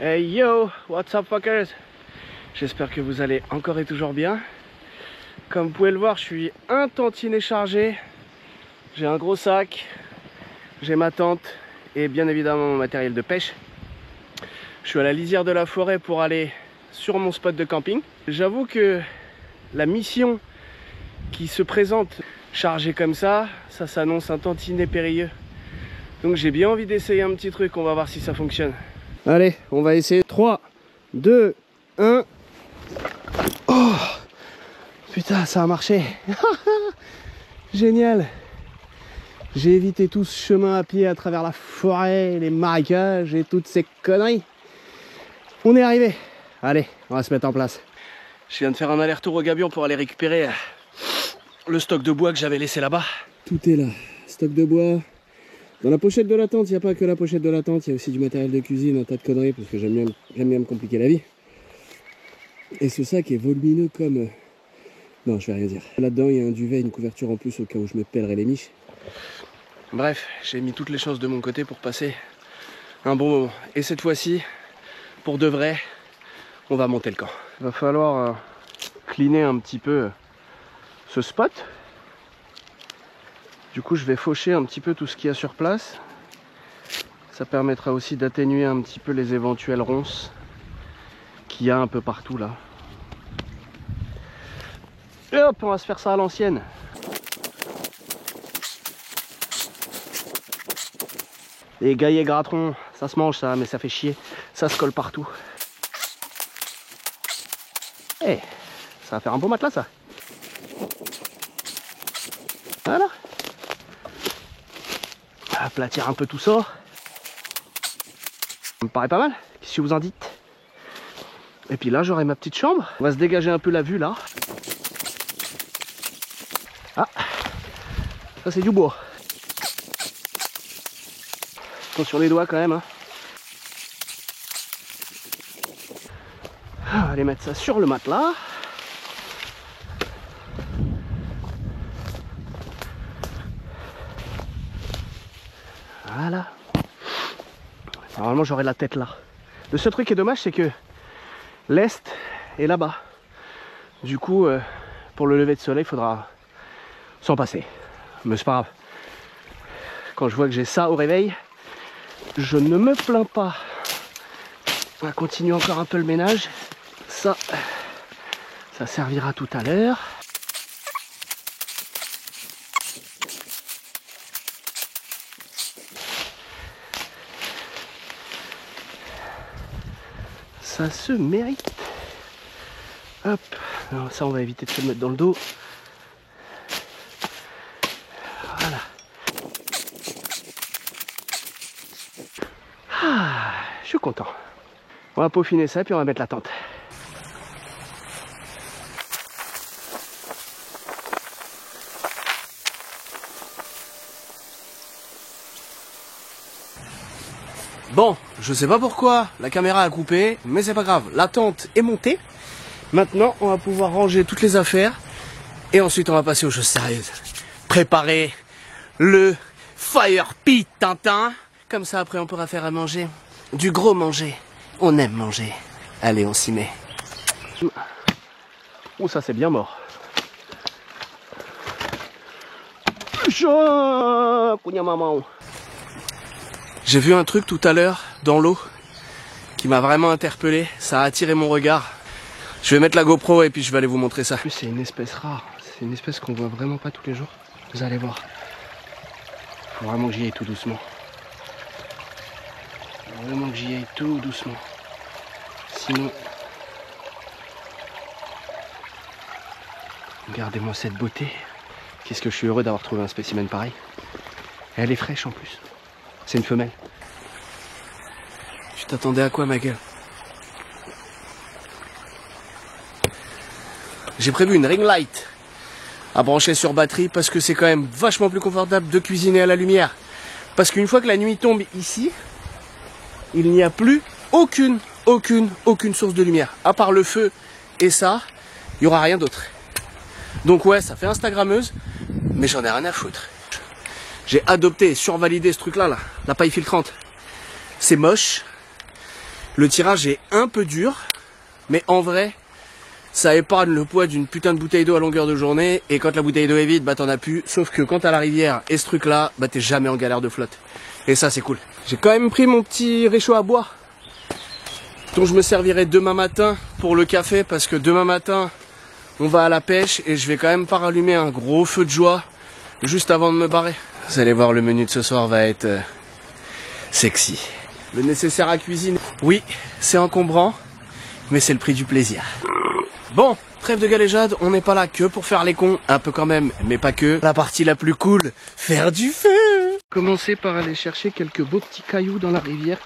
Hey yo, what's up fuckers? J'espère que vous allez encore et toujours bien. Comme vous pouvez le voir, je suis un tantinet chargé. J'ai un gros sac, j'ai ma tente et bien évidemment mon matériel de pêche. Je suis à la lisière de la forêt pour aller sur mon spot de camping. J'avoue que la mission qui se présente chargée comme ça s'annonce un tantinet périlleux. Donc j'ai bien envie d'essayer un petit truc, on va voir si ça fonctionne. Allez, on va essayer. 3, 2, 1. Oh putain, ça a marché. Génial. J'ai évité tout ce chemin à pied à travers la forêt, les marécages et toutes ces conneries. On est arrivé. Allez, on va se mettre en place. Je viens de faire un aller-retour au gabion pour aller récupérer le stock de bois que j'avais laissé là-bas. Tout est là. Stock de bois. Dans la pochette de la tente, il n'y a pas que la pochette de la tente, il y a aussi du matériel de cuisine, un tas de conneries, parce que j'aime bien me compliquer la vie. Et ce sac est volumineux comme... Non, je vais rien dire. Là-dedans, il y a un duvet, une couverture en plus au cas où je me pèlerais les miches. Bref, j'ai mis toutes les choses de mon côté pour passer un bon moment. Et cette fois-ci, pour de vrai, on va monter le camp. Il va falloir cleaner un petit peu ce spot. Du coup, je vais faucher un petit peu tout ce qu'il y a sur place. Ça permettra aussi d'atténuer un petit peu les éventuelles ronces qu'il y a un peu partout là. Et hop, on va se faire ça à l'ancienne. Les gaillets gratterons, ça se mange ça, mais ça fait chier. Ça se colle partout. Eh, ça va faire un beau matelas ça. Voilà. Aplatir un peu tout ça. Ça me paraît pas mal. Qu'est-ce que vous en dites? Et puis là, j'aurai ma petite chambre. On va se dégager un peu la vue là. Ah, ça c'est du bois. Attention les doigts quand même. Hein. On va aller mettre ça sur le matelas. Voilà. Normalement j'aurai la tête là. Le seul truc qui est dommage c'est que l'est est là-bas. Du coup pour le lever de soleil il faudra s'en passer. Mais c'est pas grave. Quand je vois que j'ai ça au réveil, je ne me plains pas. On va continuer encore un peu le ménage. Ça servira tout à l'heure. Ça se mérite. Hop. Alors ça on va éviter de se le mettre dans le dos. Voilà. Ah, je suis content. On va peaufiner ça puis on va mettre la tente. Bon, je sais pas pourquoi la caméra a coupé, mais c'est pas grave. La tente est montée. Maintenant, on va pouvoir ranger toutes les affaires. Et ensuite, on va passer aux choses sérieuses. Préparer le fire pit Tintin. Comme ça, après, on pourra faire à manger. Du gros manger. On aime manger. Allez, on s'y met. Oh, ça, c'est bien mort. J'ai vu un truc tout à l'heure dans l'eau qui m'a vraiment interpellé. Ça a attiré mon regard. Je vais mettre la GoPro et puis je vais aller vous montrer ça. En plus, c'est une espèce rare. C'est une espèce qu'on voit vraiment pas tous les jours. Vous allez voir. Faut vraiment que j'y aille tout doucement. Faut vraiment que j'y aille tout doucement. Sinon... Regardez-moi cette beauté. Qu'est-ce que je suis heureux d'avoir trouvé un spécimen pareil. Et elle est fraîche en plus. C'est une femelle. Tu t'attendais à quoi, ma gueule? J'ai prévu une ring light à brancher sur batterie parce que c'est quand même vachement plus confortable de cuisiner à la lumière. Parce qu'une fois que la nuit tombe ici, il n'y a plus aucune source de lumière. À part le feu et ça, il n'y aura rien d'autre. Donc ouais, ça fait Instagrammeuse, mais j'en ai rien à foutre. J'ai adopté et survalidé ce truc-là, la paille filtrante. C'est moche. Le tirage est un peu dur, mais en vrai, ça épargne le poids d'une putain de bouteille d'eau à longueur de journée. Et quand la bouteille d'eau est vide, bah t'en as plus. Sauf que quand t'as la rivière et ce truc là, bah t'es jamais en galère de flotte. Et ça c'est cool. J'ai quand même pris mon petit réchaud à bois, dont je me servirai demain matin pour le café. Parce que demain matin, on va à la pêche et je vais quand même pas rallumer un gros feu de joie juste avant de me barrer. Vous allez voir, le menu de ce soir va être sexy. Le nécessaire à cuisine, oui, c'est encombrant, mais c'est le prix du plaisir. Bon, trêve de galéjade, on n'est pas là que pour faire les cons, un peu quand même, mais pas que. La partie la plus cool, faire du feu. Commencer par aller chercher quelques beaux petits cailloux dans la rivière.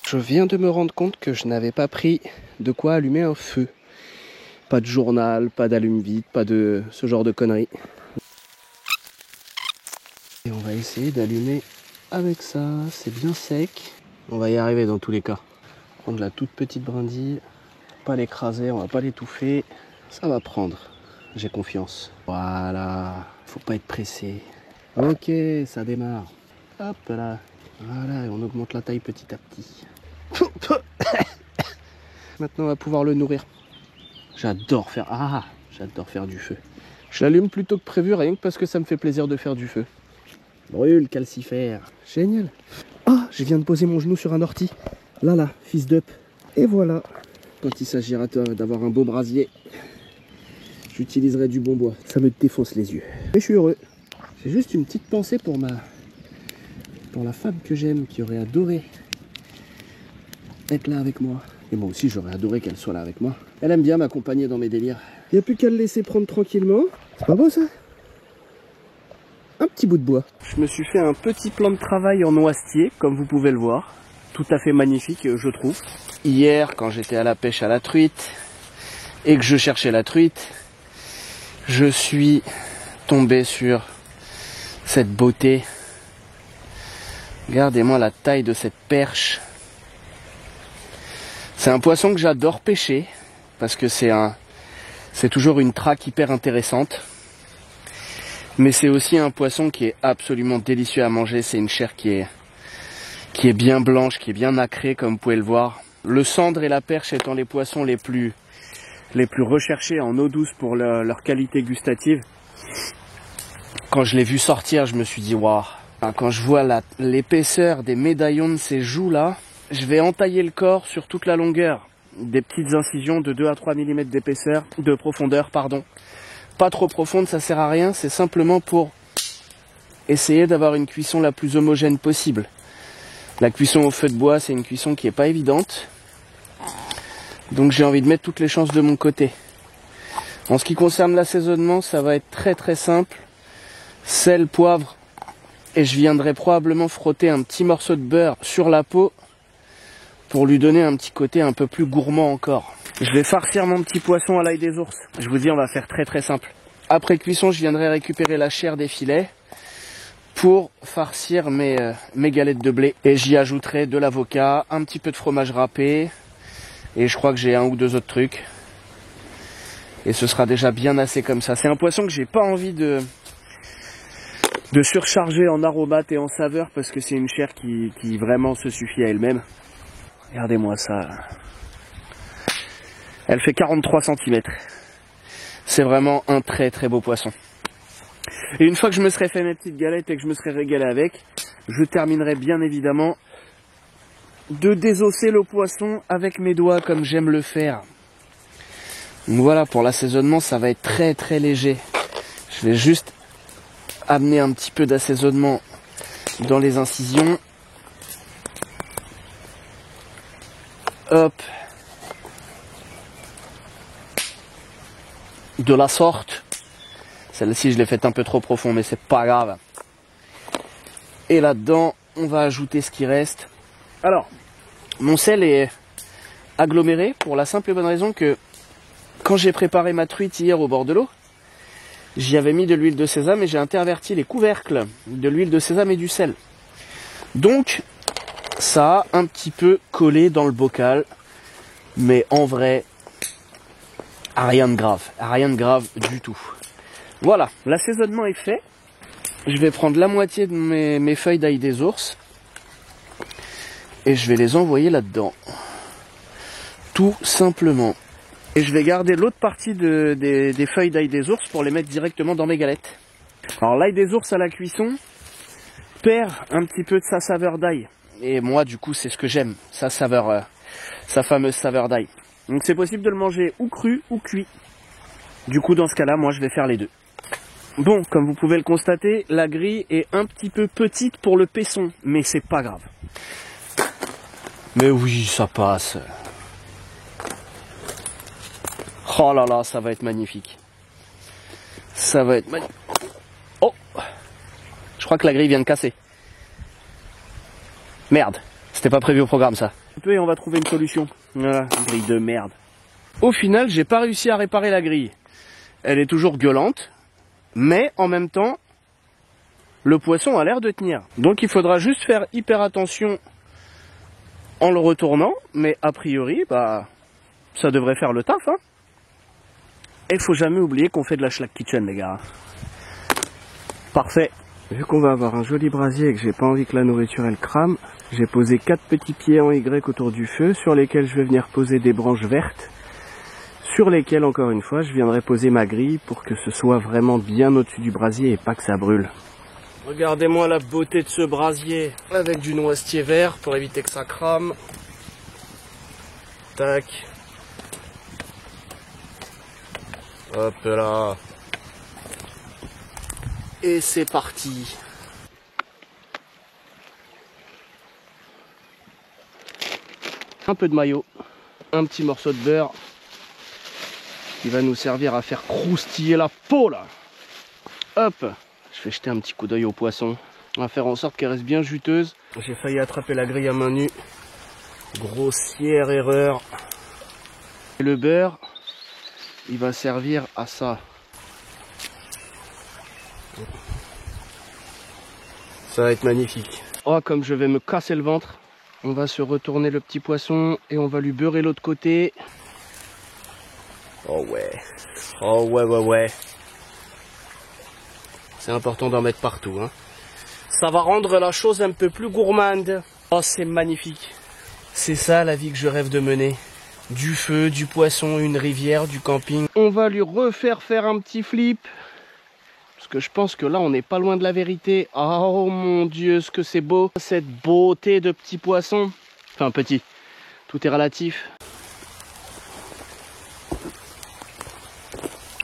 Je viens de me rendre compte que je n'avais pas pris de quoi allumer un feu. Pas de journal, pas d'allume-vite, pas de ce genre de conneries. Et on va essayer d'allumer avec ça, c'est bien sec. On va y arriver dans tous les cas. Prendre la toute petite brindille, pas l'écraser, on va pas l'étouffer. Ça va prendre, j'ai confiance. Voilà, faut pas être pressé. Ok, ça démarre. Hop là, voilà, et on augmente la taille petit à petit. Maintenant on va pouvoir le nourrir. J'adore faire du feu. Je l'allume plutôt que prévu, rien que parce que ça me fait plaisir de faire du feu. Brûle, calcifère. Génial. Ah, je viens de poser mon genou sur un ortie. Là, fils d'up. Et voilà. Quand il s'agira d'avoir un beau brasier, j'utiliserai du bon bois. Ça me défonce les yeux. Mais je suis heureux. J'ai juste une petite pensée pour la femme que j'aime, qui aurait adoré être là avec moi. Et moi aussi, j'aurais adoré qu'elle soit là avec moi. Elle aime bien m'accompagner dans mes délires. Il n'y a plus qu'à le laisser prendre tranquillement. C'est pas beau ça? Un petit bout de bois. Je me suis fait un petit plan de travail en noisetier, comme vous pouvez le voir. Tout à fait magnifique, je trouve. Hier, quand j'étais à la pêche à la truite, et que je cherchais la truite, je suis tombé sur cette beauté. Regardez-moi la taille de cette perche. C'est un poisson que j'adore pêcher, parce que c'est toujours une traque hyper intéressante. Mais c'est aussi un poisson qui est absolument délicieux à manger. C'est une chair qui est bien blanche, qui est bien nacrée, comme vous pouvez le voir. Le sandre et la perche étant les poissons les plus recherchés en eau douce pour leur qualité gustative. Quand je l'ai vu sortir, je me suis dit waouh. Quand je vois l'épaisseur des médaillons de ces joues là, je vais entailler le corps sur toute la longueur. Des petites incisions de 2 à 3 mm de profondeur, pardon. Pas trop profonde, ça sert à rien, c'est simplement pour essayer d'avoir une cuisson la plus homogène possible. La cuisson au feu de bois, c'est une cuisson qui est pas évidente. Donc j'ai envie de mettre toutes les chances de mon côté. En ce qui concerne l'assaisonnement, ça va être très très simple. Sel, poivre, et je viendrai probablement frotter un petit morceau de beurre sur la peau pour lui donner un petit côté un peu plus gourmand encore. Je vais farcir mon petit poisson à l'ail des ours. Je vous dis, on va faire très très simple. Après cuisson, je viendrai récupérer la chair des filets pour farcir mes galettes de blé. Et j'y ajouterai de l'avocat, un petit peu de fromage râpé, et je crois que j'ai un ou deux autres trucs. Et ce sera déjà bien assez comme ça. C'est un poisson que j'ai pas envie de surcharger en aromates et en saveurs, parce que c'est une chair qui vraiment se suffit à elle-même. Regardez-moi ça. Elle fait 43 cm. C'est vraiment un très très beau poisson. Et une fois que je me serai fait mes petites galettes et que je me serai régalé avec, je terminerai bien évidemment de désosser le poisson avec mes doigts comme j'aime le faire. Donc voilà, pour l'assaisonnement, ça va être très très léger. Je vais juste amener un petit peu d'assaisonnement dans les incisions. Hop. De la sorte. Celle-ci, je l'ai faite un peu trop profond, mais c'est pas grave. Et là-dedans, on va ajouter ce qui reste. Alors, mon sel est aggloméré pour la simple et bonne raison que quand j'ai préparé ma truite hier au bord de l'eau, J'y avais mis de l'huile de sésame et j'ai interverti les couvercles de l'huile de sésame et du sel. Donc, ça a un petit peu collé dans le bocal. Mais en vrai, rien de grave du tout. Voilà, l'assaisonnement est fait. Je vais prendre la moitié de mes feuilles d'ail des ours et je vais les envoyer là-dedans. Tout simplement. Et je vais garder l'autre partie des feuilles d'ail des ours pour les mettre directement dans mes galettes. Alors l'ail des ours à la cuisson perd un petit peu de sa saveur d'ail. Et moi du coup c'est ce que j'aime, sa fameuse saveur d'ail. Donc c'est possible de le manger ou cru ou cuit. Du coup dans ce cas là moi je vais faire les deux. Bon, comme vous pouvez le constater, la grille est un petit peu petite pour le paisson, mais c'est pas grave. Mais oui, ça passe. Oh là là, ça va être magnifique. Ça va être magnifique. Oh, je crois que la grille vient de casser. Merde, c'était pas prévu au programme ça. Et on va trouver une solution. Voilà, une grille de merde. Au final, j'ai pas réussi à réparer la grille. Elle est toujours gueulante. Mais en même temps, le poisson a l'air de tenir. Donc il faudra juste faire hyper attention en le retournant. Mais a priori, bah, ça devrait faire le taf. Hein. Et il faut jamais oublier qu'on fait de la Schlack Kitchen, les gars. Parfait. Vu qu'on va avoir un joli brasier et que j'ai pas envie que la nourriture elle crame, j'ai posé 4 petits pieds en Y autour du feu sur lesquels je vais venir poser des branches vertes. Sur lesquels, encore une fois, je viendrai poser ma grille pour que ce soit vraiment bien au-dessus du brasier et pas que ça brûle. Regardez-moi la beauté de ce brasier avec du noisetier vert pour éviter que ça crame. Tac. Hop là. Et c'est parti. Un peu de maillot, un petit morceau de beurre. Qui va nous servir à faire croustiller la peau là. Hop, je vais jeter un petit coup d'œil au poisson. On va faire en sorte qu'elle reste bien juteuse. J'ai failli attraper la grille à main nue. Grossière erreur. Et le beurre, il va servir à ça. Ça va être magnifique. Oh, comme je vais me casser le ventre. On va se retourner le petit poisson et on va lui beurrer l'autre côté. Oh ouais, oh ouais. C'est important d'en mettre partout. Hein. Ça va rendre la chose un peu plus gourmande. Oh, c'est magnifique. C'est ça la vie que je rêve de mener. Du feu, du poisson, une rivière, du camping. On va lui refaire faire un petit flip. Parce que je pense que là, on n'est pas loin de la vérité. Oh mon Dieu, ce que c'est beau. Cette beauté de petit poisson. Enfin, petit. Tout est relatif.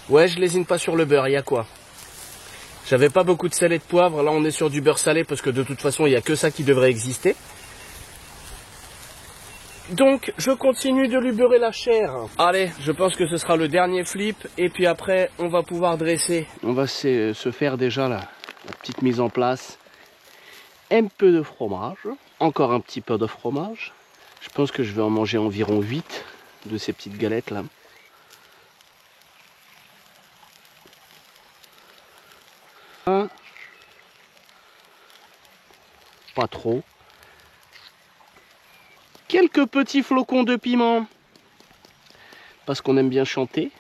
Ouais, je lésine pas sur le beurre, il y a quoi? J'avais pas beaucoup de sel et de poivre, là on est sur du beurre salé parce que de toute façon il n'y a que ça qui devrait exister. Donc je continue de lui beurrer la chair. Allez, je pense que ce sera le dernier flip et puis après on va pouvoir dresser. On va se faire déjà la petite mise en place. Un peu de fromage, encore un petit peu de fromage. Je pense que je vais en manger environ 8 de ces petites galettes là. Pas trop. Quelques petits flocons de piment. Parce qu'on aime bien chanter.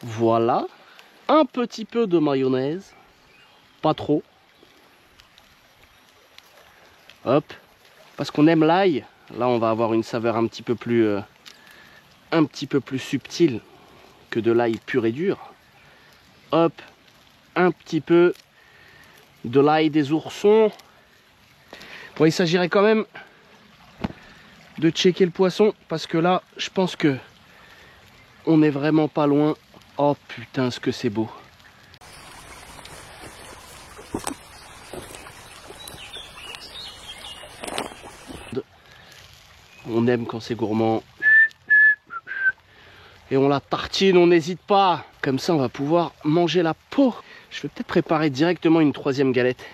Voilà. Un petit peu de mayonnaise. Pas trop. Hop. Parce qu'on aime l'ail. Là, on va avoir une saveur un petit peu plus subtile que de l'ail pur et dur. Hop. Un petit peu de l'ail des oursons. Bon, il s'agirait quand même de checker le poisson parce que là, je pense que on est vraiment pas loin. Oh putain, ce que c'est beau. On aime quand c'est gourmand. Et on la tartine, on n'hésite pas. Comme ça, on va pouvoir manger la peau. Je vais peut-être préparer directement une 3e galette.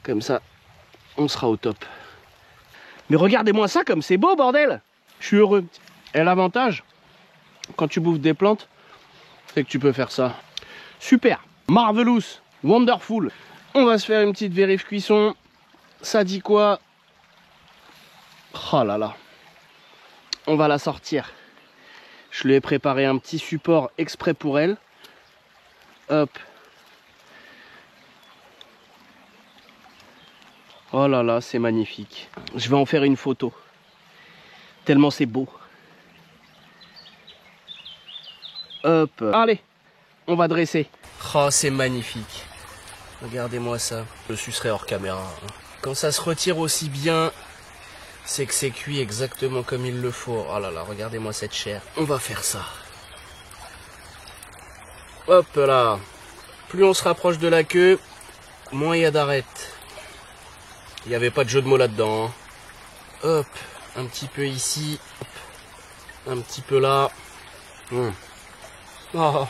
Comme ça, on sera au top. Mais regardez-moi ça comme c'est beau, bordel! Je suis heureux. Et l'avantage, quand tu bouffes des plantes, c'est que tu peux faire ça. Super, marvelous, wonderful. On va se faire une petite vérif cuisson. Ça dit quoi? Oh là là. On va la sortir. Je lui ai préparé un petit support exprès pour elle. Hop. Oh là là, c'est magnifique. Je vais en faire une photo. Tellement c'est beau. Hop. Allez, on va dresser. Oh, c'est magnifique. Regardez-moi ça. Je sucerai hors caméra. Quand ça se retire aussi bien, c'est que c'est cuit exactement comme il le faut. Oh là là, regardez-moi cette chair. On va faire ça. Hop là. Plus on se rapproche de la queue, moins il y a d'arêtes. Il n'y avait pas de jeu de mots là-dedans. Hein. Hop, un petit peu ici. Hop, un petit peu là. Oh.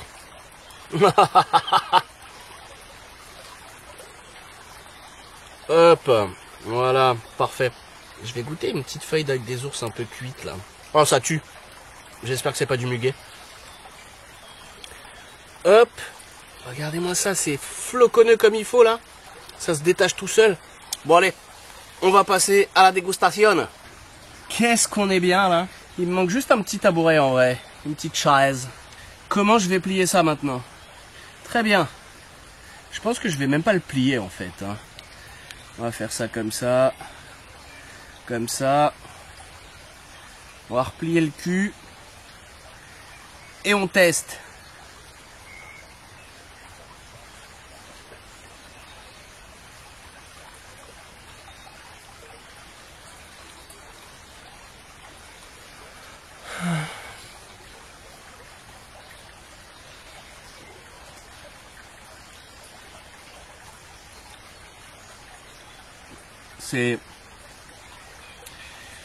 Hop, voilà, parfait. Je vais goûter une petite feuille avec des ours un peu cuites là. Oh, ça tue. J'espère que c'est pas du muguet. Hop, regardez-moi ça, c'est floconneux comme il faut là. Ça se détache tout seul. Bon allez, on va passer à la dégustation. Qu'est-ce qu'on est bien là. Il me manque juste un petit tabouret en vrai. Une petite chaise. Comment je vais plier ça maintenant? Très bien. Je pense que je vais même pas le plier en fait. Hein. On va faire ça comme ça. Comme ça. On va replier le cul. Et on teste.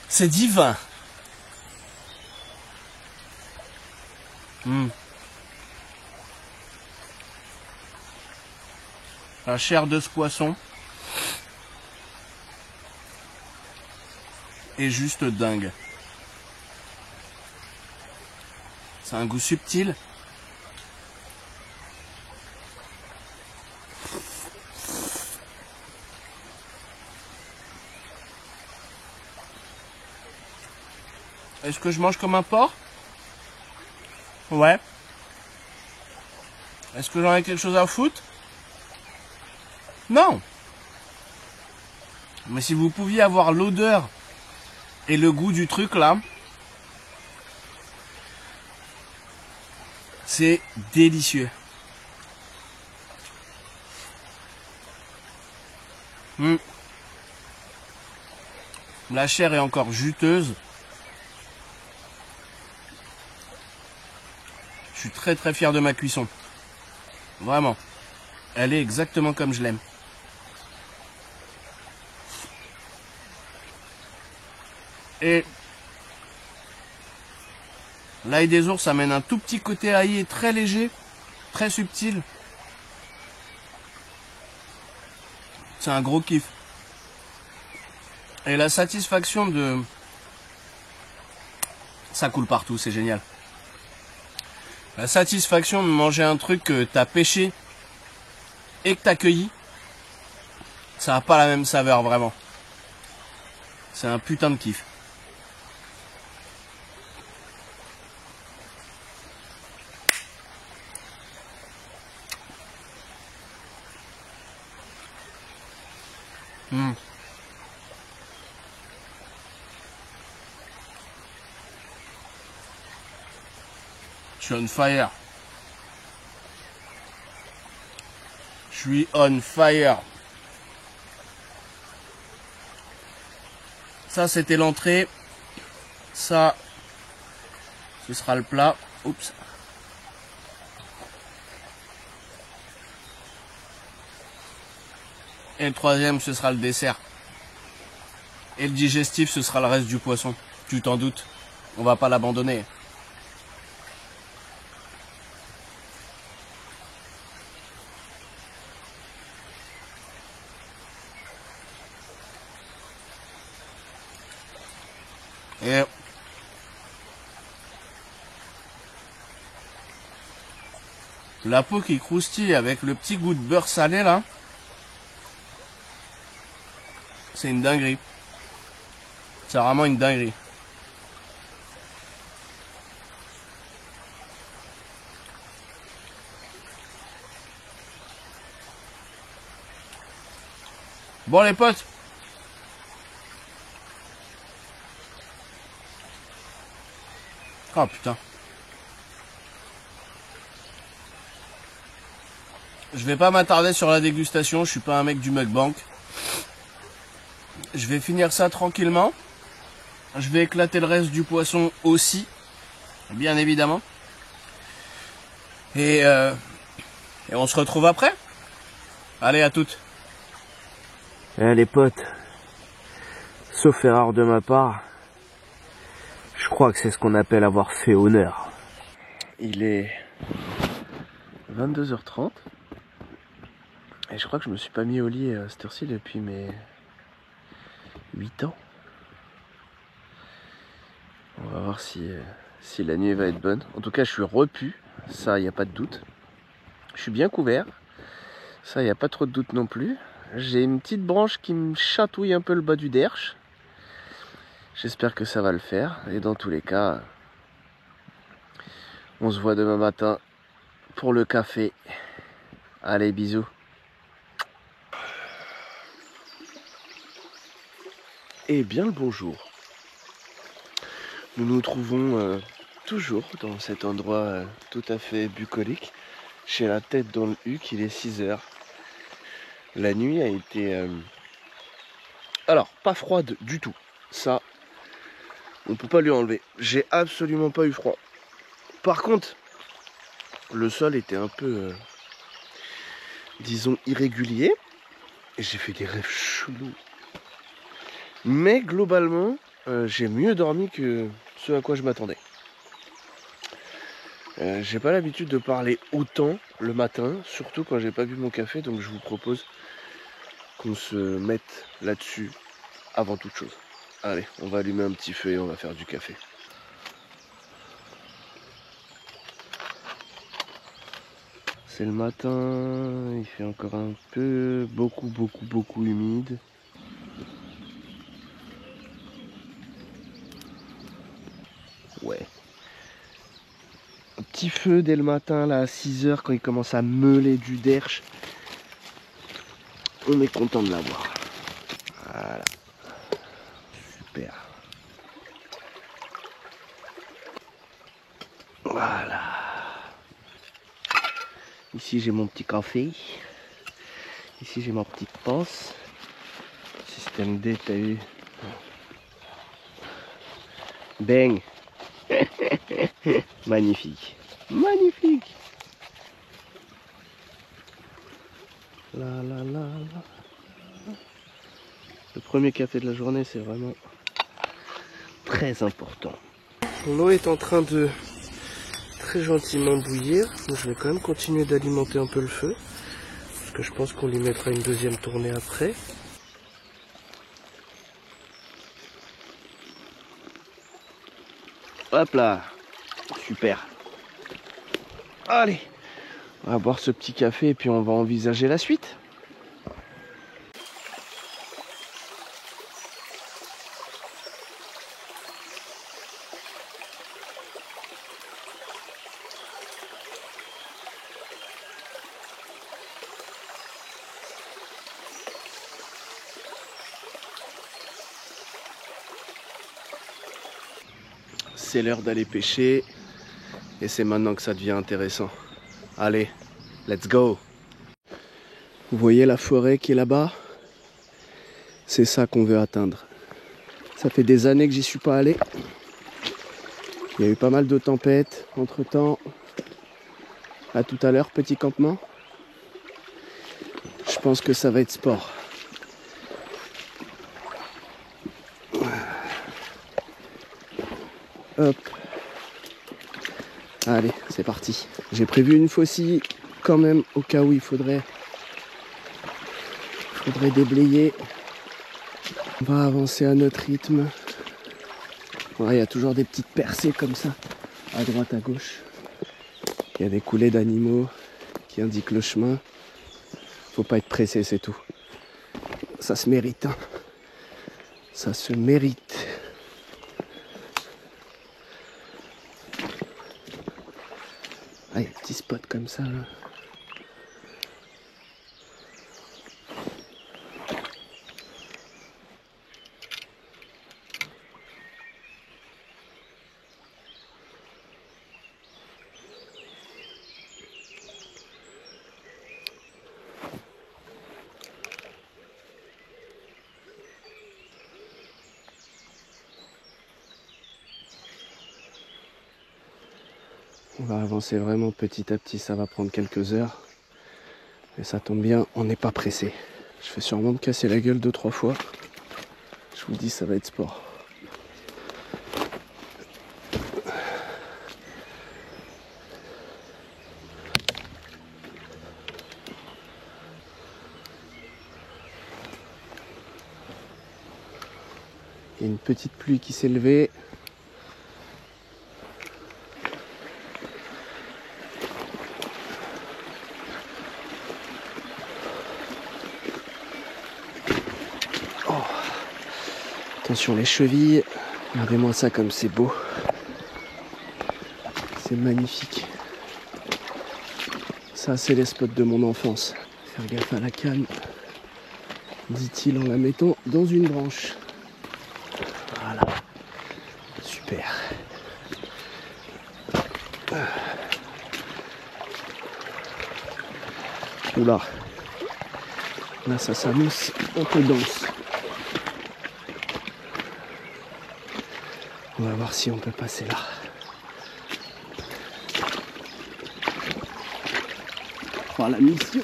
C'est divin. La chair de ce poisson est juste dingue. C'est un goût subtil. Est-ce que je mange comme un porc? Ouais. Est-ce que j'en ai quelque chose à foutre? Non. Mais si vous pouviez avoir l'odeur et le goût du truc là, c'est délicieux. La chair est encore juteuse. Je suis très très fier de ma cuisson. Vraiment. Elle est exactement comme je l'aime. Et l'ail des ours amène un tout petit côté aillé très léger, très subtil. C'est un gros kiff. Et la satisfaction de... Ça coule partout, c'est génial. La satisfaction de manger un truc que t'as pêché et que t'as cueilli, ça n'a pas la même saveur vraiment. C'est un putain de kiff. Je suis on fire. Je suis on fire. Ça, c'était l'entrée. Ça, ce sera le plat. Oups. Et le troisième, ce sera le dessert. Et le digestif, ce sera le reste du poisson. Tu t'en doutes. On va pas l'abandonner. Et La peau qui croustille avec le petit goût de beurre salé là. C'est une dinguerie. C'est vraiment une dinguerie. Bon les potes. Oh putain. Je vais pas m'attarder sur la dégustation, je suis pas un mec du mukbang. Je vais finir ça tranquillement. Je vais éclater le reste du poisson aussi, bien évidemment. Et on se retrouve après. Allez, à toutes. Les potes, sauf erreur de ma part, je crois que c'est ce qu'on appelle avoir fait honneur. Il est 22h30 et je crois que je me suis pas mis au lit à cette heure-ci depuis mes 8 ans. On va voir si la nuit va être bonne. En tout cas, je suis repu, ça, il n'y a pas de doute. Je suis bien couvert, ça, il n'y a pas trop de doute non plus. J'ai une petite branche qui me chatouille un peu le bas du derche. J'espère que ça va le faire. Et dans tous les cas, on se voit demain matin pour le café. Allez, bisous. Et bien le bonjour. Nous nous trouvons toujours dans cet endroit tout à fait bucolique, chez la tête dans le huc. Il est 6h. La nuit a été... alors, pas froide du tout. Ça, on peut pas lui enlever. J'ai absolument pas eu froid. Par contre, le sol était un peu, disons, irrégulier. Et j'ai fait des rêves chelous. Mais globalement, j'ai mieux dormi que ce à quoi je m'attendais. J'ai pas l'habitude de parler autant le matin, surtout quand j'ai pas bu mon café. Donc je vous propose qu'on se mette là-dessus avant toute chose. Allez, on va allumer un petit feu et on va faire du café. C'est le matin, il fait encore un peu, beaucoup humide. Ouais. Un petit feu dès le matin, là, à 6h, quand il commence à meuler du derche. On est content de l'avoir. Voilà. Super. Voilà. Ici j'ai mon petit café. Ici j'ai ma petite pince. Système D, t'as eu. Bang. Magnifique. Magnifique. La la la la. Le premier café de la journée, c'est vraiment très important. L'eau est en train de très gentiment bouillir. Donc je vais quand même continuer d'alimenter un peu le feu, parce que je pense qu'on lui mettra une deuxième tournée après. Hop là, super. Allez, on va boire ce petit café et puis on va envisager la suite. C'est l'heure d'aller pêcher et c'est maintenant que ça devient intéressant. Allez, let's go. Vous voyez la forêt qui est là-bas? C'est ça qu'on veut atteindre. Ça fait des années que j'y suis pas allé. Il y a eu pas mal de tempêtes entre temps. À tout à l'heure, petit campement. Je pense que ça va être sport. Hop. Allez, c'est parti. J'ai prévu une faucille quand même au cas où il faudrait déblayer. On va avancer à notre rythme. Ouais, il y a toujours des petites percées comme ça, à droite, à gauche. Il y a des coulées d'animaux. qui indique le chemin. Faut pas être pressé, c'est tout. Ça se mérite, hein. Ça se mérite. Ah, il y a des petits spots comme ça, là. On va avancer vraiment petit à petit, ça va prendre quelques heures. Mais ça tombe bien, on n'est pas pressé. Je vais sûrement me casser la gueule 2-3 fois. Je vous dis, ça va être sport. Il y a une petite pluie qui s'est levée. Attention les chevilles, regardez-moi ça comme c'est beau. C'est magnifique. Ça c'est les spots de mon enfance. Faire gaffe à la canne, dit-il en la mettant dans une branche. Voilà, super. Oula, là ça s'annonce un peu dense. On va voir si on peut passer là. Oh la mission.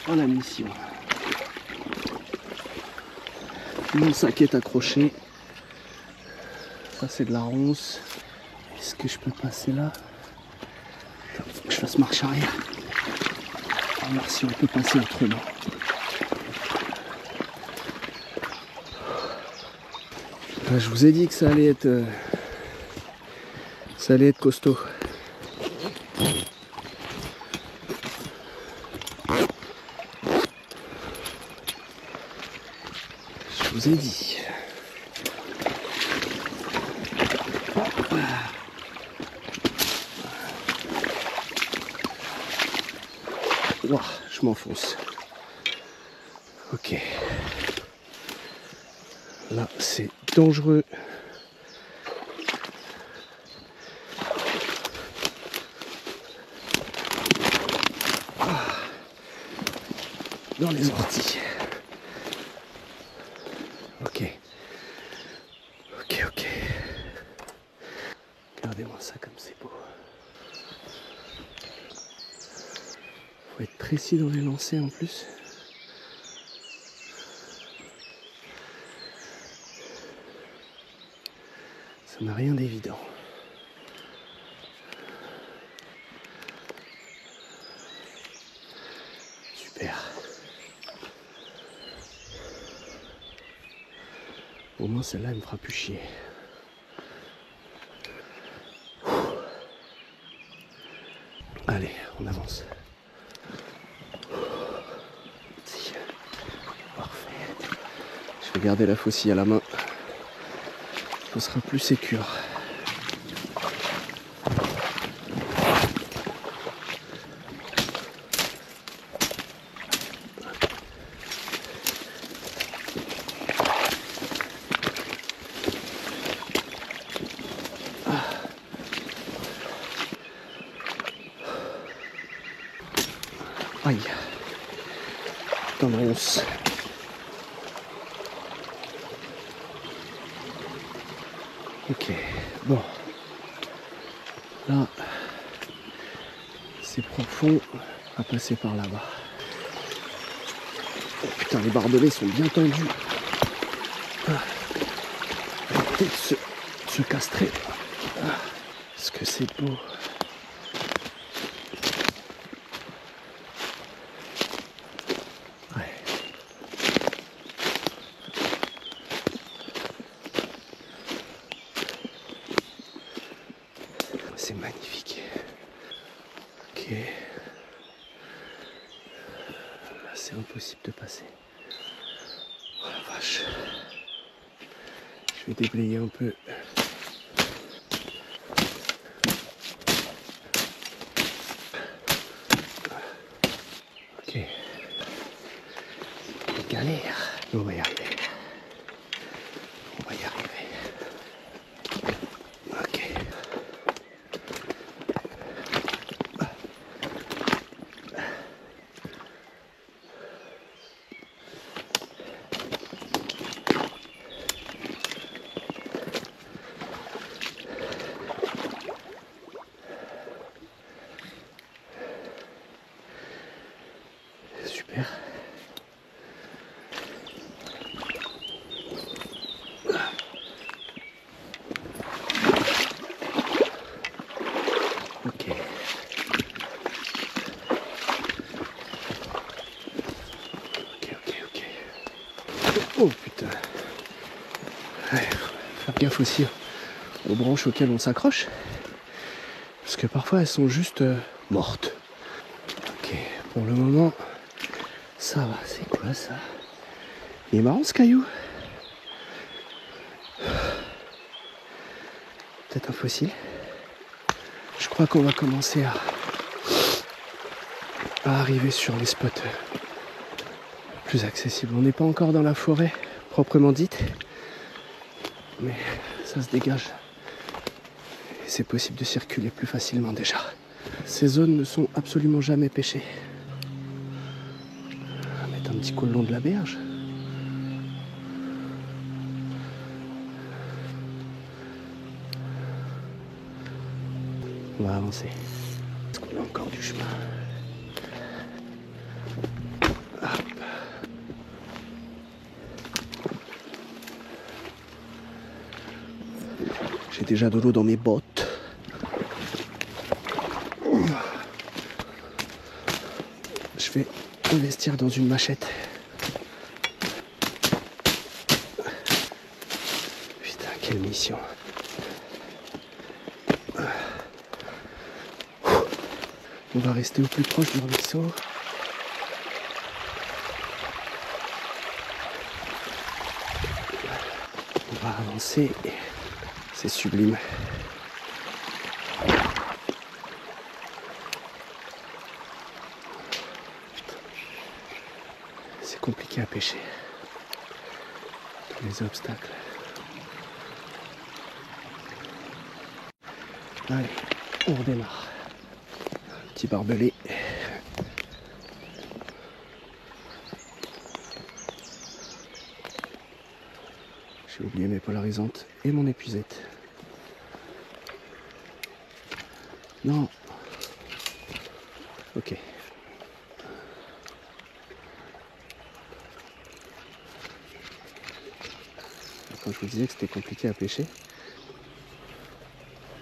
Oh la mission. Mon sac est accroché. Ça c'est de la ronce. Est-ce que je peux passer là? Attends, faut que je fasse marche arrière. On va voir si on peut passer autrement. Je vous ai dit que ça allait être costaud. Je vous ai dit. Ouah, je m'enfonce. Ok. Là, c'est dangereux. Dans les orties. Ok. Ok, ok. Regardez-moi ça comme c'est beau. Faut être précis dans les lancers en plus. Ça n'a rien d'évident. Super. Au moins celle-là elle me fera plus chier. Allez, on avance. Parfait. Je vais garder la faucille à la main. Ce sera plus sécure. Aïe. Putain de ronce. Ok, bon. Là, c'est profond. À passer par là-bas. Oh, putain, les barbelés sont bien tendus. On va peut-être se castrer. Est-ce que c'est beau? Ouais. C'est magnifique. Ok. c'est impossible de passer. Oh la vache. Je vais déblayer un peu. Ok. Galère. On va y arriver. On va y arriver. Ok. Super. Ok. Ok. Oh putain. Ouais, faire gaffe aussi aux branches auxquelles on s'accroche. Parce que parfois elles sont juste mortes. Ok, pour le moment, ça va. C'est quoi ça? Il est marrant ce caillou. Peut-être un fossile. Je crois qu'on va commencer à arriver sur les spots plus accessibles. On n'est pas encore dans la forêt proprement dite, mais ça se dégage. Et c'est possible de circuler plus facilement déjà. Ces zones ne sont absolument jamais pêchées. On va mettre un petit coup le long de la berge. On va avancer. Est-ce qu'on a encore du chemin? Hop. J'ai déjà de l'eau dans mes bottes. Je vais investir dans une machette. Putain, quelle mission. On va rester au plus proche du ruisseau. On va avancer. C'est sublime. C'est compliqué à pêcher. Les obstacles. Allez, on redémarre. Un petit barbelé. J'ai oublié mes polarisantes et mon épuisette. Non. Ok. Quand je vous disais que c'était compliqué à pêcher.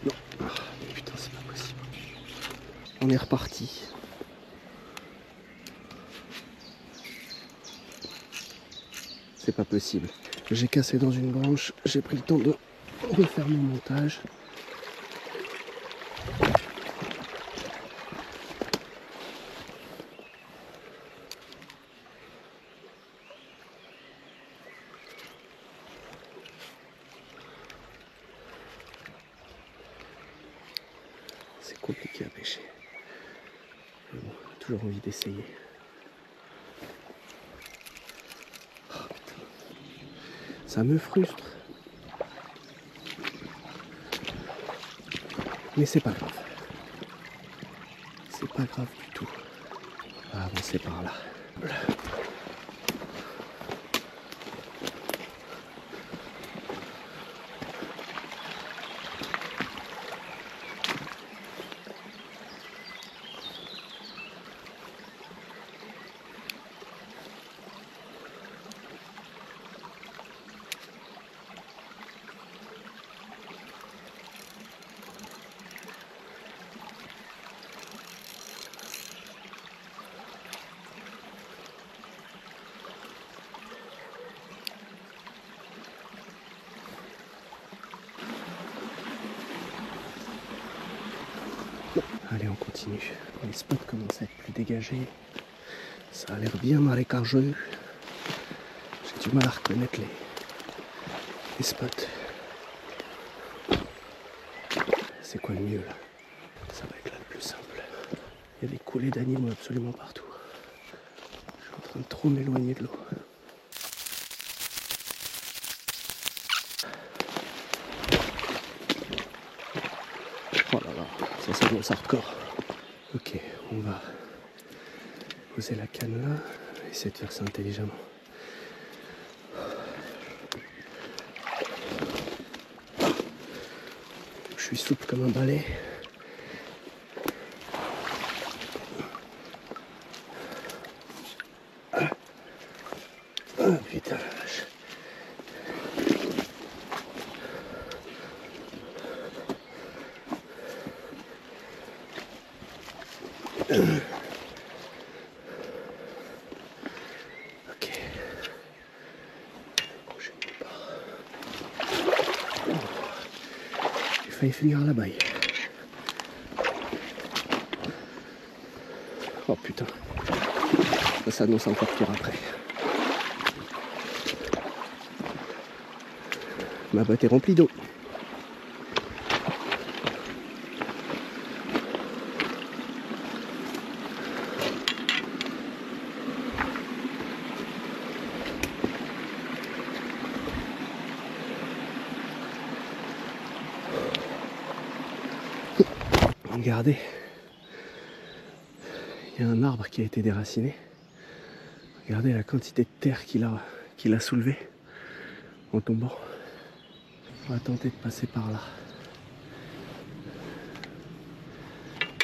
Non. Oh, putain, c'est pas possible. On est reparti. C'est pas possible. J'ai cassé dans une branche. J'ai pris le temps de refaire mon montage. C'est compliqué à pêcher. Mais bon, toujours envie d'essayer. Oh putain. Ça me frustre. Mais c'est pas grave. C'est pas grave du tout. On va avancer par là. Voilà. Allez, on continue. Les spots commencent à être plus dégagés. Ça a l'air bien marécageux. J'ai du mal à reconnaître les spots. C'est quoi le mieux là? Ça va être là le plus simple. Il y a des coulées d'animaux absolument partout. Je suis en train de trop m'éloigner de l'eau. Oh là là, ça s'annonce hardcore. Ok, on va poser la canne là, essayer de faire ça intelligemment. Je suis souple comme un balai. Ah putain la vache. Ok. Prochaine part. J'ai failli finir à la baille. Oh putain. Ça s'annonce encore pire après. Ma boîte est remplie d'eau. Regardez, il y a un arbre qui a été déraciné. Regardez la quantité de terre qu'il a soulevé en tombant. On va tenter de passer par là.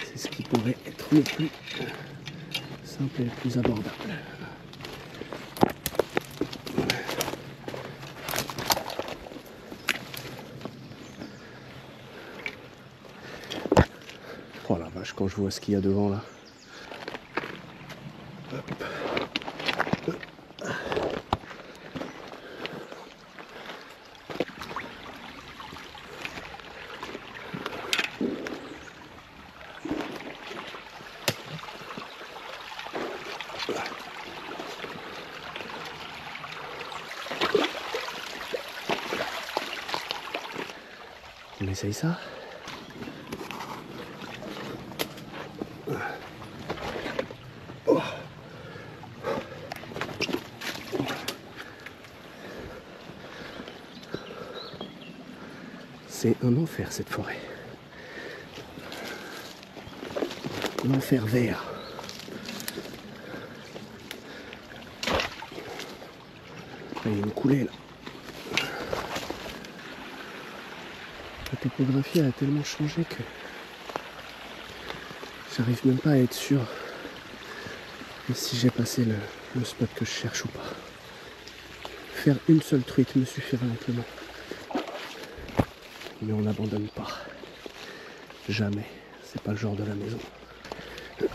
C'est ce qui pourrait être le plus simple et le plus abordable. Oh la vache, quand je vois ce qu'il y a devant là. Hop. On essaye ça. Oh. C'est un enfer cette forêt. L'enfer vert. Il y a une coulée là. La topographie a tellement changé que j'arrive même pas à être sûr de si j'ai passé le spot que je cherche ou pas. Faire une seule truite me suffira amplement. Mais on n'abandonne pas. Jamais. C'est pas le genre de la maison. On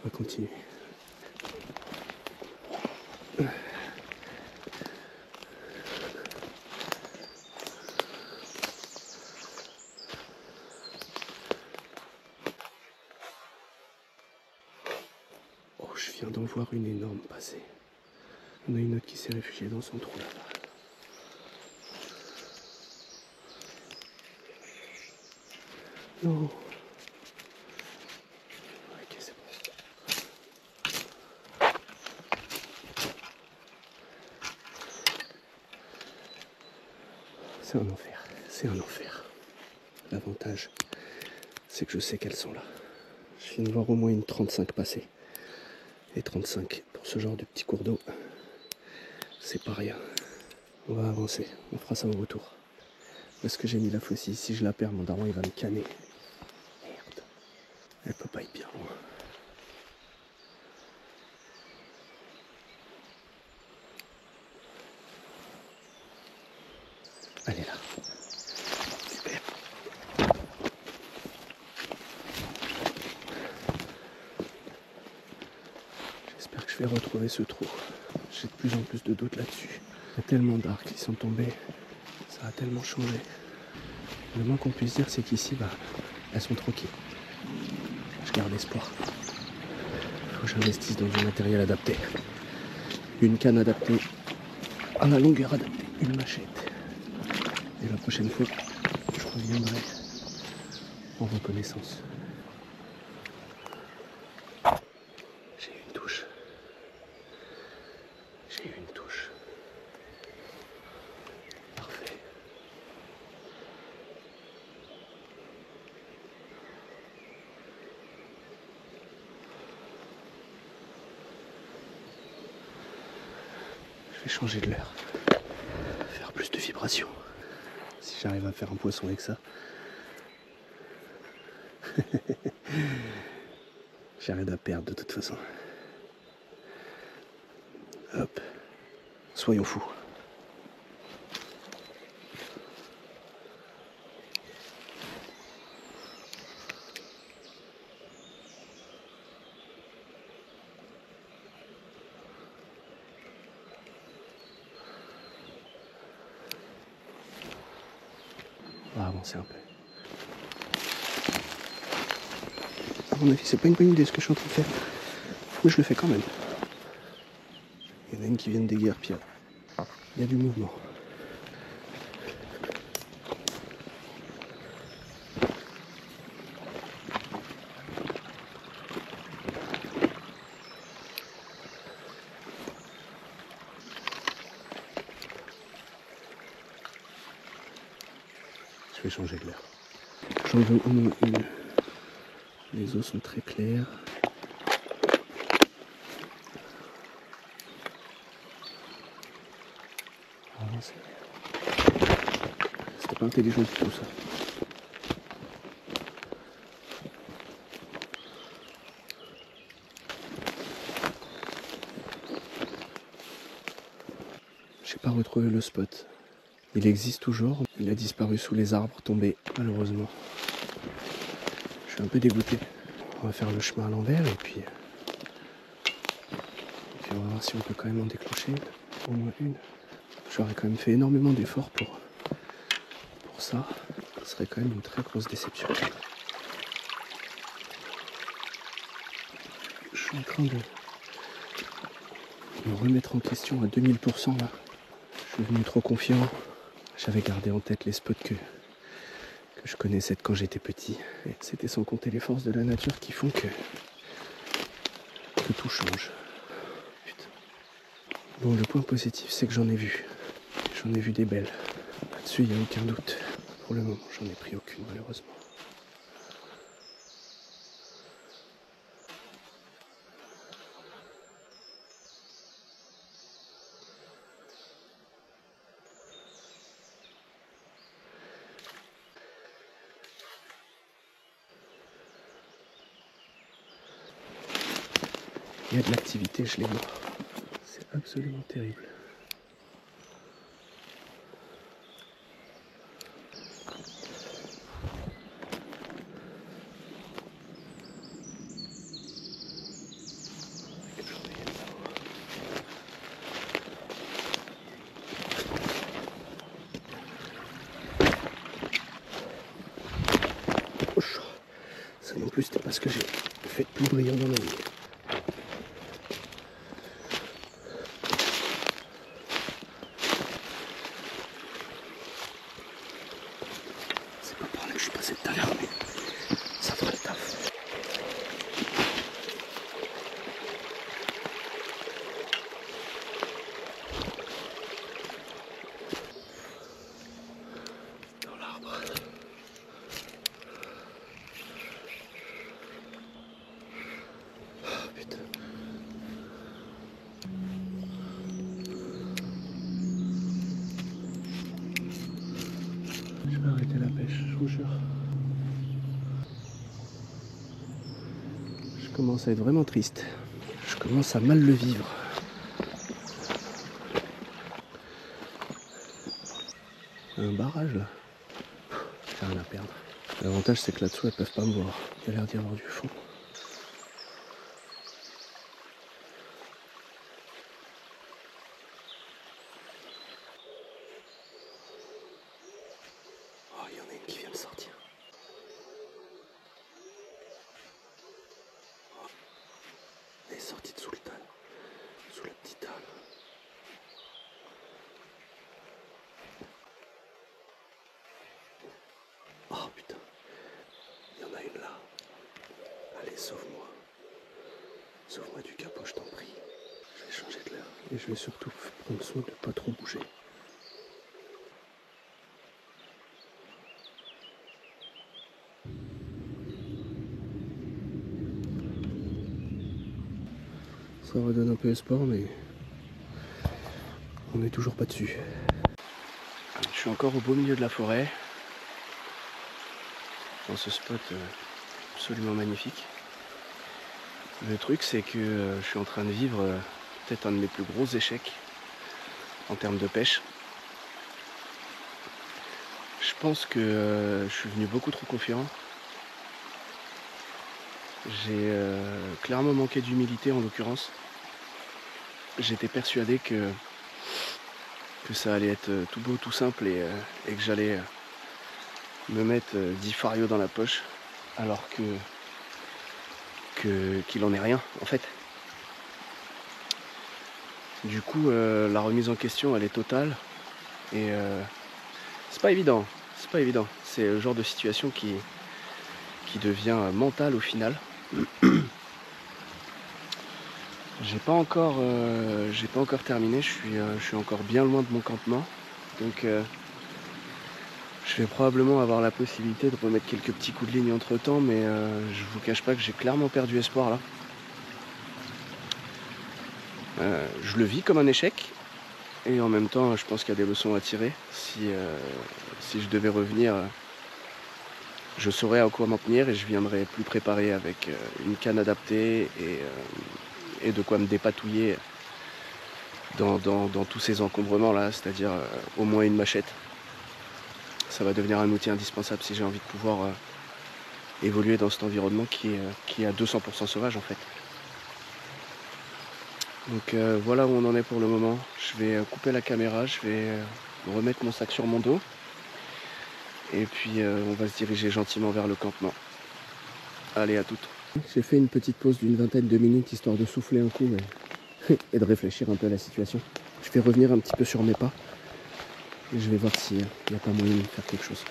va continuer. Oh, je viens d'en voir une énorme passer. On a une autre qui s'est réfugiée dans son trou là-bas. Non. Ok, c'est bon. C'est un enfer. C'est un enfer. L'avantage, c'est que je sais qu'elles sont là. Je viens de voir au moins une 35 passer. Et 35 pour ce genre de petit cours d'eau, c'est pas rien. On va avancer. On fera ça au retour. Où est-ce que j'ai mis la faucille? Si je la perds, mon daron il va me canner. Merde. Elle peut pas être bien loin. Elle est là. Super. J'espère que je vais retrouver ce trou. J'ai de plus en plus de doutes là-dessus. Il y a tellement d'arbres qui sont tombés. Ça a tellement changé. Le moins qu'on puisse dire, c'est qu'ici, bah, elles sont tranquilles. Je garde espoir. Faut que j'investisse dans du matériel adapté. Une canne adaptée, à la longueur adaptée, une machette. Et la prochaine fois, je reviendrai en reconnaissance. J'ai eu une touche. J'ai eu une touche. Parfait. Je vais changer de l'air. Faire plus de vibrations. Si j'arrive à faire un poisson avec ça. J'ai rien à perdre de toute façon. Hop. Soyons fous. On va avancer un peu. À mon avis, c'est pas une bonne idée ce que je suis en train de faire. Mais je le fais quand même. Il y en a une qui vient de déguerpir. Il y a du mouvement. Je vais changer de l'air. J'en veux au moins une. Les eaux sont très claires. Avancer. C'était pas intelligent du tout ça. J'ai pas retrouvé le spot. Il existe toujours. Il a disparu sous les arbres tombés, malheureusement. Je suis un peu dégoûté. On va faire le chemin à l'envers et puis on va voir si on peut quand même en déclencher une. Au moins une. J'aurais quand même fait énormément d'efforts pour ça. Ce serait quand même une très grosse déception. Je suis en train de me remettre en question à 2000% là. Je suis devenu trop confiant. J'avais gardé en tête les spots que je connaissais de quand j'étais petit. Et c'était sans compter les forces de la nature qui font que tout change. Putain. Bon, le point positif, c'est que j'en ai vu. J'en ai vu des belles. Là-dessus, il n'y a aucun doute. Pour le moment, j'en ai pris aucune, malheureusement. Il y a de l'activité, je les vois. C'est absolument terrible. Ça non plus, c'était pas ce que j'ai fait de plus brillant dans ma vie. C'est pas par là que je suis passé tout à l'heure, mais ça fera le taf. Dans l'arbre. Oh, putain. Je vais arrêter la pêche, je vous jure. Je commence à être vraiment triste. Je commence à mal le vivre. Un barrage là. J'ai rien à perdre. L'avantage c'est que là-dessous elles peuvent pas me voir. Il y a l'air d'y avoir du fond. Oh, il y en a une qui vient de une là. Allez, sauve-moi. Sauve-moi du capot, je t'en prie. Je vais changer de l'air. Et je vais surtout prendre soin de ne pas trop bouger. Ça redonne un peu espoir, mais on n'est toujours pas dessus. Je suis encore au beau milieu de la forêt, dans ce spot absolument magnifique. Le truc, c'est que je suis en train de vivre peut-être un de mes plus gros échecs en termes de pêche. Je pense que je suis venu beaucoup trop confiant. J'ai clairement manqué d'humilité en l'occurrence. J'étais persuadé que ça allait être tout beau, tout simple et que j'allais me mettre 10 farios dans la poche, alors qu'il en est rien en fait. Du coup la remise en question elle est totale et c'est pas évident, c'est le genre de situation qui devient mentale au final. J'ai pas encore terminé, je suis encore bien loin de mon campement, donc je vais probablement avoir la possibilité de remettre quelques petits coups de ligne entre temps, mais je vous cache pas que j'ai clairement perdu espoir là. Je le vis comme un échec, et en même temps je pense qu'il y a des leçons à tirer. Si je devais revenir, je saurais à quoi m'en tenir et je viendrais plus préparé avec une canne adaptée et de quoi me dépatouiller dans tous ces encombrements là, c'est-à-dire au moins une machette. Ça va devenir un outil indispensable si j'ai envie de pouvoir évoluer dans cet environnement qui est à 200% sauvage en fait. Donc voilà où on en est pour le moment. Je vais couper la caméra, je vais remettre mon sac sur mon dos et puis on va se diriger gentiment vers le campement. Allez, à toutes. J'ai fait une petite pause d'une vingtaine de minutes histoire de souffler un coup et de réfléchir un peu à la situation. Je vais revenir un petit peu sur mes pas et je vais voir s'il n'y a pas moyen de faire quelque chose.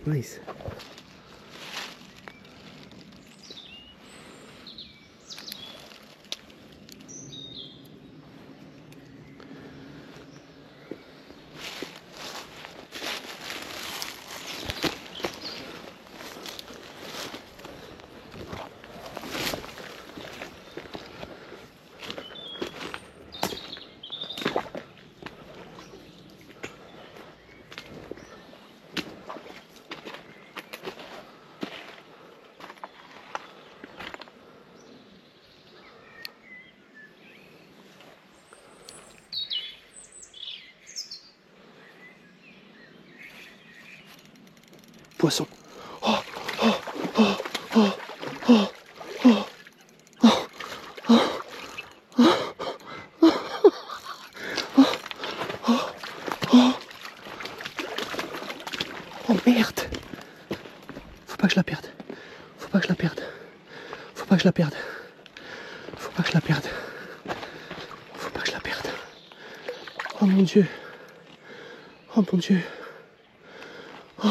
Nice. Poisson. Oh, oh, oh, oh, oh, oh, oh merde. Faut pas que je la perde. Faut pas que je la perde. Faut pas que je la perde. Faut pas que je la perde. Faut pas que je la perde. Oh mon Dieu. Oh mon Dieu. Oh.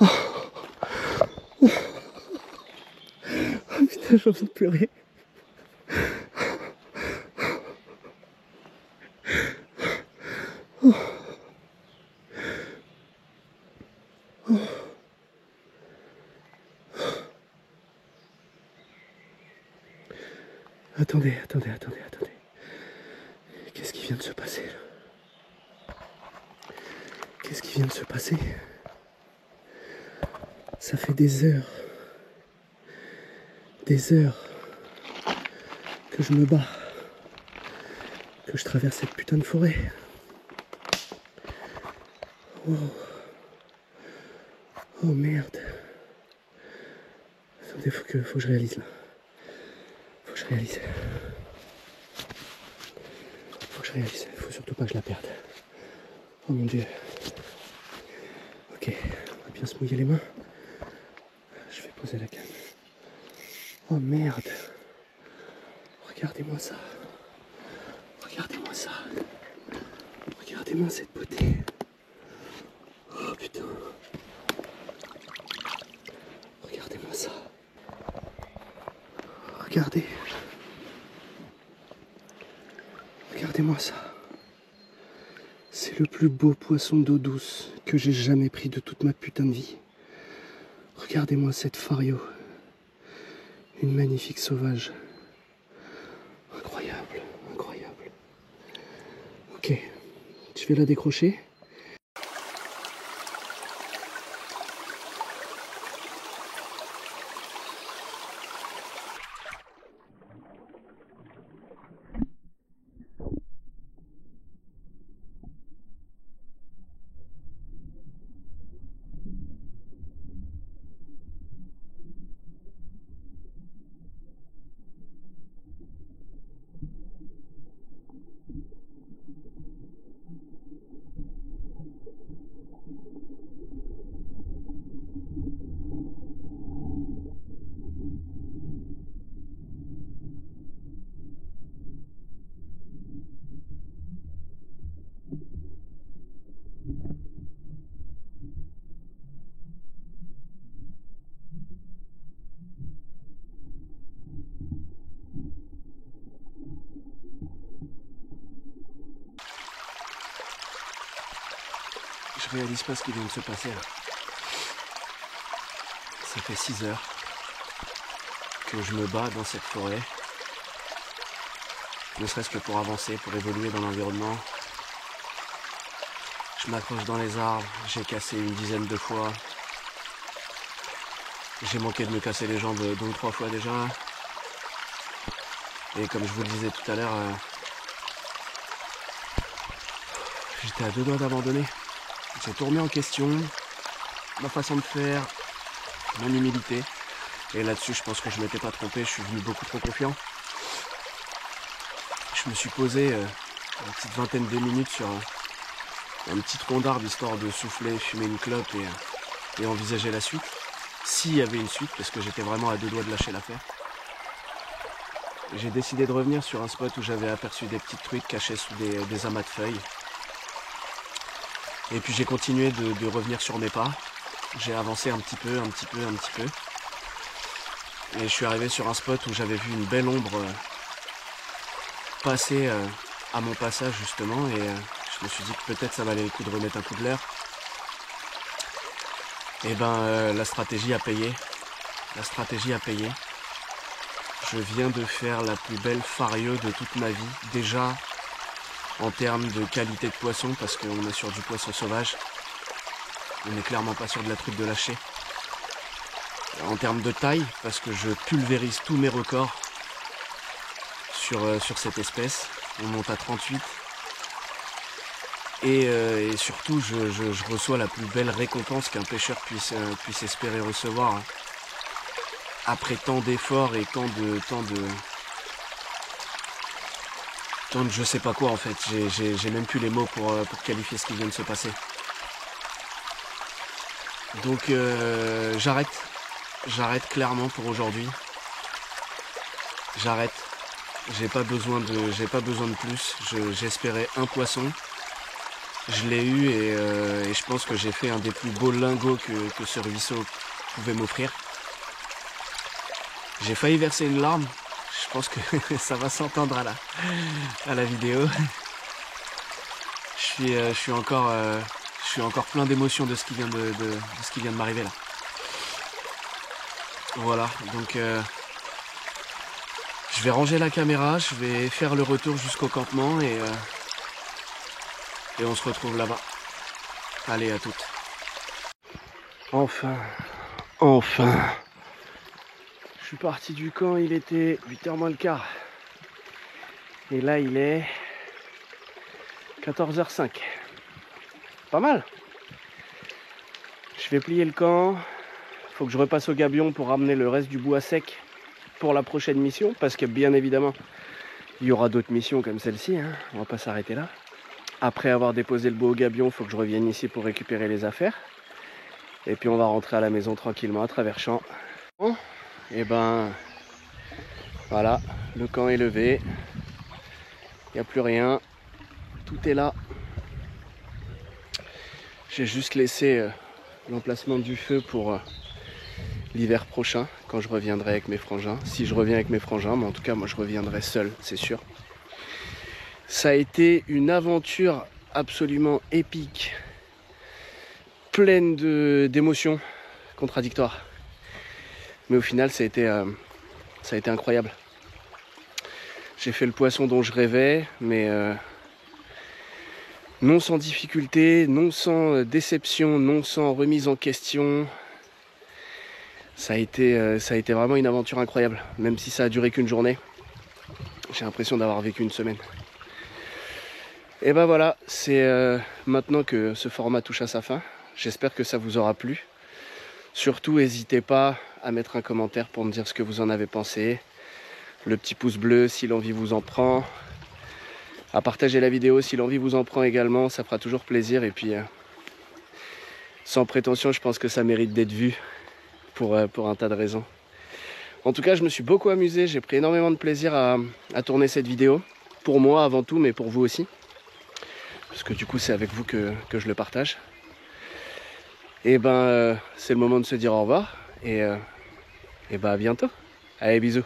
Oh. Oh putain, j'ai envie de pleurer. Oh. Oh. Attendez. Qu'est-ce qui vient de se passer là? Qu'est-ce qui vient de se passer? Ça fait des heures des heures que je me bats, que je traverse cette putain de forêt. Oh, oh merde. Attendez, faut que je réalise là. Faut que je réalise. Il faut surtout pas que je la perde. Oh mon dieu. Ok, on va bien se mouiller les mains. Je vais poser la canne. Oh merde. Regardez-moi ça. Regardez-moi ça. Regardez-moi cette beauté. Oh putain. Regardez-moi ça. Regardez. Regardez-moi ça. C'est le plus beau poisson d'eau douce que j'ai jamais pris de toute ma putain de vie. Regardez-moi cette fario. Une magnifique sauvage. Incroyable, incroyable. Ok, je vais la décrocher. Je réalise pas ce qui vient de se passer là. Ça fait 6 heures que je me bats dans cette forêt. Ne serait-ce que pour avancer, pour évoluer dans l'environnement. Je m'accroche dans les arbres, j'ai cassé une dizaine de fois. J'ai manqué de me casser les jambes 2 ou 3 fois déjà. Et comme je vous le disais tout à l'heure, j'étais à 2 doigts d'abandonner. J'ai tout remis en question, ma façon de faire, mon humilité. Et là-dessus, je pense que je m'étais pas trompé, je suis venu beaucoup trop confiant. Je me suis posé une petite vingtaine de minutes sur un petit tronc d'arbre, histoire de souffler, fumer une clope et envisager la suite. S'il y avait une suite, parce que j'étais vraiment à 2 doigts de lâcher l'affaire. J'ai décidé de revenir sur un spot où j'avais aperçu des petites truites cachées sous des amas de feuilles. Et puis j'ai continué de revenir sur mes pas. J'ai avancé un petit peu. Et je suis arrivé sur un spot où j'avais vu une belle ombre passer à mon passage justement. Et je me suis dit que peut-être ça valait le coup de remettre un coup de l'air. Et ben la stratégie a payé. Je viens de faire la plus belle fario de toute ma vie. Déjà en termes de qualité de poisson, parce qu'on est sur du poisson sauvage. On n'est clairement pas sur de la truite de lâcher. En termes de taille, parce que je pulvérise tous mes records sur cette espèce. On monte à 38. Et surtout, je reçois la plus belle récompense qu'un pêcheur puisse espérer recevoir. Après tant d'efforts et tant de je sais pas quoi en fait, j'ai même plus les mots pour qualifier ce qui vient de se passer. Donc j'arrête clairement pour aujourd'hui. J'arrête. J'ai pas besoin de plus. J'espérais un poisson. Je l'ai eu et je pense que j'ai fait un des plus beaux lingots que ce ruisseau pouvait m'offrir. J'ai failli verser une larme. Je pense que ça va s'entendre à la vidéo. Je suis encore plein d'émotions de ce qui vient de m'arriver là. Voilà, donc je vais ranger la caméra, je vais faire le retour jusqu'au campement et on se retrouve là-bas. Allez, à toutes. Enfin, suis parti du camp, il était 8h moins le quart. Et là il est 14h05. Pas mal. Je vais plier le camp. Faut que je repasse au gabion pour ramener le reste du bois sec pour la prochaine mission. Parce que bien évidemment, il y aura d'autres missions comme celle-ci. Hein. On va pas s'arrêter là. Après avoir déposé le bois au gabion, il faut que je revienne ici pour récupérer les affaires. Et puis on va rentrer à la maison tranquillement à travers champs. Bon, et ben voilà, le camp est levé. Il n'y a plus rien. Tout est là. J'ai juste laissé l'emplacement du feu pour l'hiver prochain, quand je reviendrai avec mes frangins. Si je reviens avec mes frangins, mais en tout cas moi je reviendrai seul, c'est sûr. Ça a été une aventure absolument épique, pleine d'émotions contradictoires. Mais au final ça a été incroyable. J'ai fait le poisson dont je rêvais, mais non sans difficulté, non sans déception, non sans remise en question. Ça a été vraiment une aventure incroyable, même si ça a duré qu'une journée. J'ai l'impression d'avoir vécu une semaine. Et ben voilà, c'est maintenant que ce format touche à sa fin. J'espère que ça vous aura plu. Surtout, n'hésitez pas à mettre un commentaire pour me dire ce que vous en avez pensé. Le petit pouce bleu si l'envie vous en prend. À partager la vidéo si l'envie vous en prend également, ça fera toujours plaisir. Et puis, sans prétention, je pense que ça mérite d'être vu pour un tas de raisons. En tout cas, je me suis beaucoup amusé, j'ai pris énormément de plaisir à tourner cette vidéo. Pour moi avant tout, mais pour vous aussi. Parce que du coup, c'est avec vous que je le partage. Et ben, c'est le moment de se dire au revoir. Et ben, à bientôt. Allez, bisous.